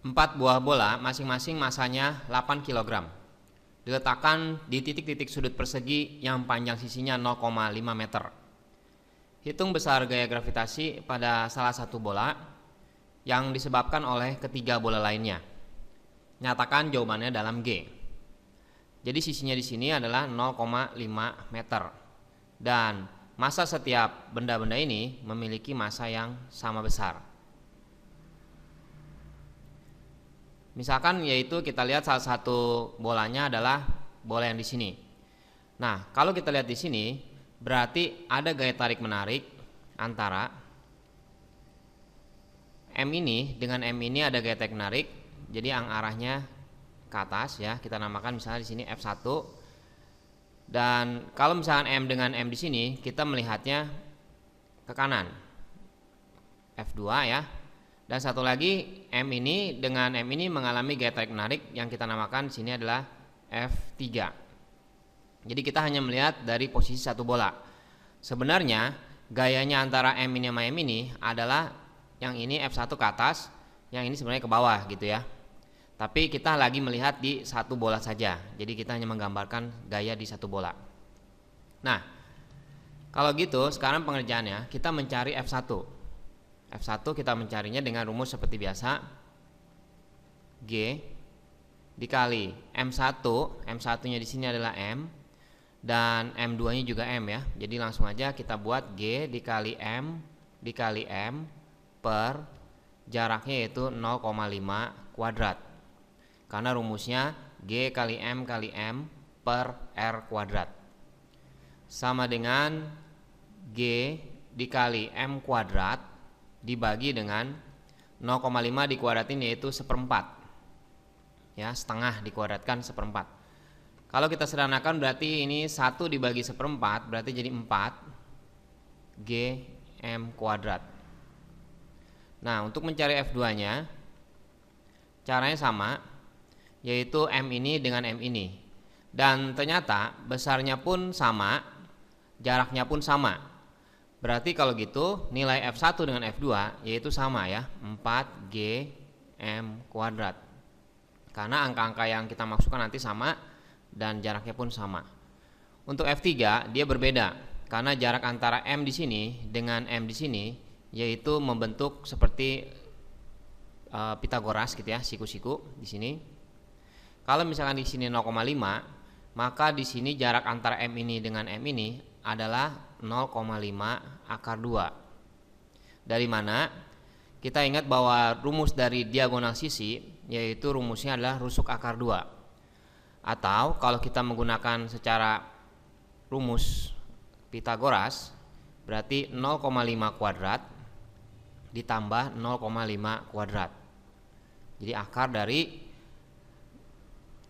4 buah bola masing-masing masanya 8 kg. Diletakkan di titik-titik sudut persegi yang panjang sisinya 0,5 meter. Hitung besar gaya gravitasi pada salah satu bola yang disebabkan oleh ketiga bola lainnya. Nyatakan jawabannya dalam G. Jadi sisinya di sini adalah 0,5 meter. Dan massa setiap benda-benda ini memiliki massa yang sama besar. Misalkan yaitu kita lihat salah satu bolanya adalah bola yang di sini. Nah, kalau kita lihat di sini berarti ada gaya tarik menarik antara M ini dengan M ini, ada gaya tarik menarik. Jadi yang arahnya ke atas ya, kita namakan misalnya di sini F1. Dan kalau misalkan M dengan M di sini, kita melihatnya ke kanan. F2 ya. Dan satu lagi M ini dengan M ini mengalami gaya tarik menarik yang kita namakan di sini adalah F3. Jadi kita hanya melihat dari posisi satu bola. Sebenarnya gayanya antara M ini sama M ini adalah yang ini F1 ke atas, yang ini sebenarnya ke bawah gitu ya. Tapi kita lagi melihat di satu bola saja. Jadi kita hanya menggambarkan gaya di satu bola. Nah, kalau gitu sekarang pengerjaannya kita mencari F1. F1 kita mencarinya dengan rumus seperti biasa. G dikali M1. M1-nya di sini adalah M dan M2-nya juga M ya. Jadi langsung aja kita buat G dikali M dikali M per jaraknya yaitu 0,5 kuadrat. Karena rumusnya G kali M per R kuadrat sama dengan G dikali M kuadrat dibagi dengan 0,5 dikuadratin yaitu seperempat ya, setengah dikuadratkan seperempat. Kalau kita sederhanakan berarti ini 1 dibagi seperempat berarti jadi 4 G M kuadrat. Nah, untuk mencari F2 nya caranya sama, yaitu M ini dengan M ini. Dan ternyata besarnya pun sama, jaraknya pun sama. Berarti kalau gitu nilai F1 dengan F2 yaitu sama ya, 4G M kuadrat. Karena angka-angka yang kita masukkan nanti sama dan jaraknya pun sama. Untuk F3 dia berbeda karena jarak antara M di sini dengan M di sini yaitu membentuk seperti Pitagoras gitu ya, siku-siku di sini. Kalau misalkan di sini 0,5, maka di sini jarak antara M ini dengan M ini adalah 0,5 akar 2. Dari mana? Kita ingat bahwa rumus dari diagonal sisi yaitu rumusnya adalah rusuk akar 2. Atau kalau kita menggunakan secara rumus Pitagoras berarti 0,5 kuadrat ditambah 0,5 kuadrat. Jadi akar dari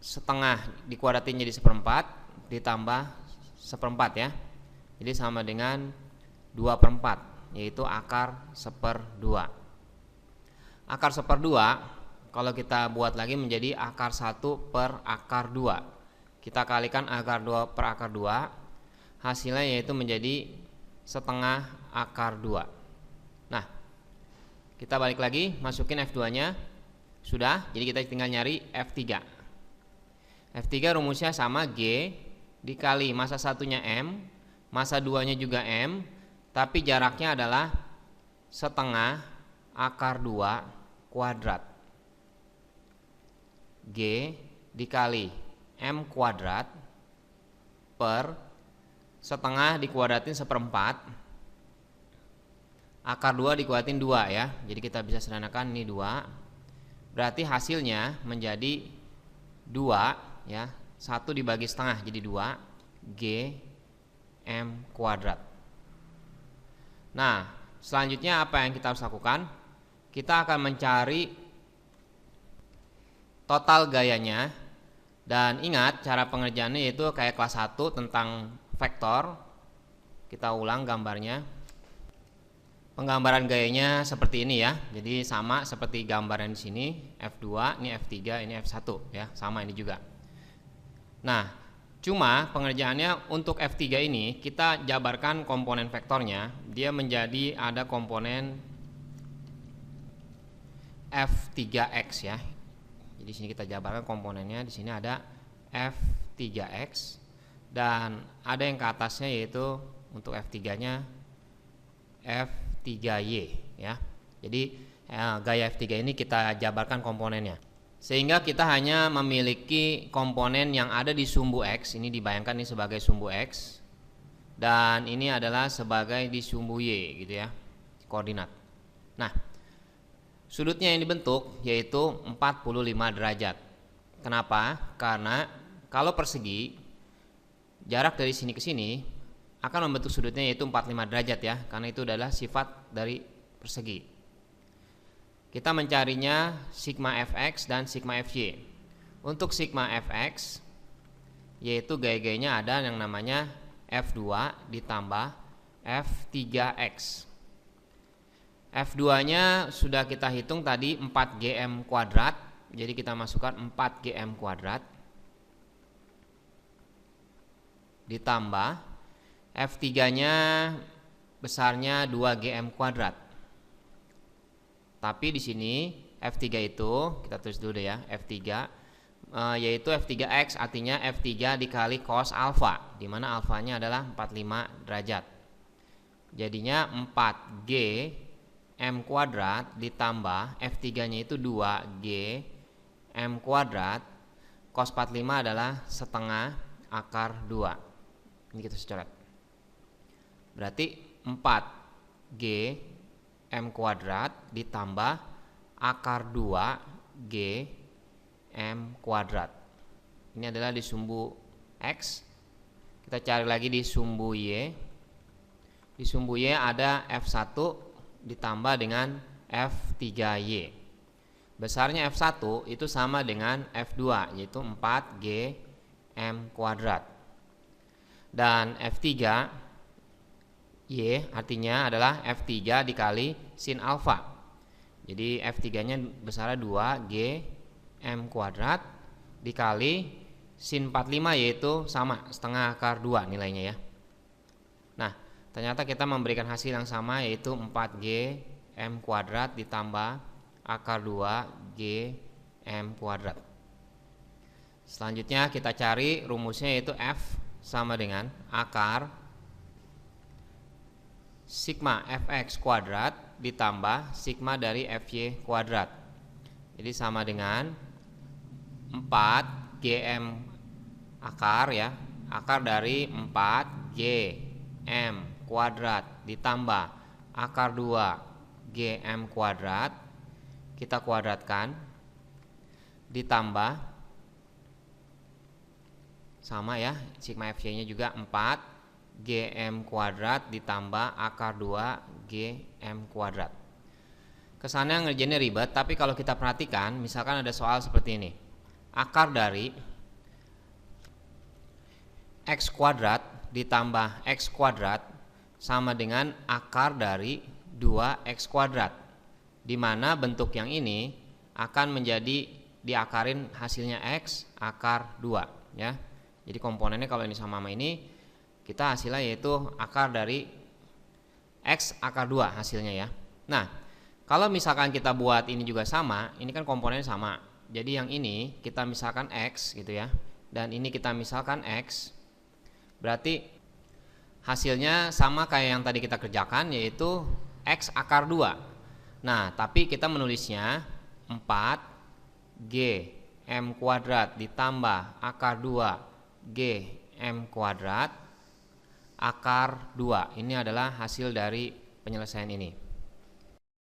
setengah dikuadratin jadi seperempat ditambah seperempat ya. Jadi sama dengan 2/4 yaitu akar 1/2. Akar 1/2 kalau kita buat lagi menjadi akar 1 per akar 2. Kita kalikan akar 2 per akar 2, hasilnya yaitu menjadi setengah akar 2. Nah, kita balik lagi masukin F2 nya. Sudah, jadi kita tinggal nyari F3. F3 rumusnya sama, G dikali massa satunya M, massa 2 nya juga M, tapi jaraknya adalah setengah akar 2 kuadrat. G dikali M kuadrat per setengah dikuadratin seperempat, akar 2 dikuadratin 2 ya. Jadi kita bisa sederhanakan ini 2. Berarti hasilnya menjadi 2 ya, 1 dibagi setengah jadi 2 G M kuadrat. Nah, selanjutnya apa yang kita harus lakukan? Kita akan mencari total gayanya. Dan ingat cara pengerjaannya yaitu kayak kelas 1 tentang vektor. Kita ulang gambarnya. Penggambaran gayanya seperti ini ya. Jadi sama seperti gambaran di sini, F2, ini F3, ini F1 ya, sama ini juga. Nah, cuma pengerjaannya untuk F3 ini kita jabarkan komponen vektornya. Dia menjadi ada komponen F3X ya. Jadi sini kita jabarkan komponennya, di sini ada F3X dan ada yang ke atasnya yaitu untuk F3-nya F3Y ya. Jadi gaya F3 ini kita jabarkan komponennya. Sehingga kita hanya memiliki komponen yang ada di sumbu X, ini dibayangkan ini sebagai sumbu X dan ini adalah sebagai di sumbu Y gitu ya, koordinat. Nah, sudutnya yang dibentuk yaitu 45 derajat. Kenapa? Karena kalau persegi jarak dari sini ke sini akan membentuk sudutnya yaitu 45 derajat ya, karena itu adalah sifat dari persegi. Kita mencarinya sigma fx dan sigma fy. Untuk sigma fx yaitu gaya-gayanya ada yang namanya f2 ditambah f3x. F2-nya sudah kita hitung tadi 4gm kuadrat. Jadi kita masukkan 4gm kuadrat ditambah F3-nya besarnya 2gm kuadrat. Tapi di sini F3 itu kita tulis dulu deh ya, F3 yaitu F3X artinya F3 dikali cos alfa, di mana alfanya adalah 45 derajat. Jadinya 4G M kuadrat ditambah F3-nya itu 2G M kuadrat, cos 45 adalah setengah akar 2. Ini kita coret. Berarti 4G M kuadrat ditambah akar 2 G M kuadrat. Ini adalah di sumbu X. Kita cari lagi di sumbu Y. Di sumbu Y ada F1 ditambah dengan F3Y. Besarnya F1 itu sama dengan F2 yaitu 4G M kuadrat. Dan F3 Y artinya adalah F3 dikali sin alfa. Jadi F3-nya besarnya 2G M kuadrat dikali sin 45 yaitu sama setengah akar 2 nilainya ya. Nah, ternyata kita memberikan hasil yang sama yaitu 4G M kuadrat ditambah akar 2G M kuadrat. Selanjutnya kita cari rumusnya yaitu F sama dengan akar sigma fx kuadrat ditambah sigma dari fy kuadrat. Jadi sama dengan 4gm akar ya, akar dari 4gm kuadrat ditambah akar 2gm kuadrat kita kuadratkan ditambah sama ya, sigma fy-nya juga 4gm kuadrat ditambah akar 2gm kuadrat. Kesannya ngerjainnya ribet, tapi kalau kita perhatikan misalkan ada soal seperti ini. Akar dari x kuadrat ditambah x kuadrat sama dengan akar dari 2x kuadrat, di mana bentuk yang ini akan menjadi diakarin hasilnya x akar 2 ya. Jadi komponennya kalau ini sama ini kita hasilnya yaitu akar dari X akar 2 hasilnya ya. Nah, kalau misalkan kita buat ini juga sama, ini kan komponennya sama. Jadi yang ini kita misalkan X gitu ya, dan ini kita misalkan X, berarti hasilnya sama kayak yang tadi kita kerjakan yaitu X akar 2. Nah, tapi kita menulisnya 4G M kuadrat ditambah akar 2G M kuadrat akar 2. Ini adalah hasil dari penyelesaian ini.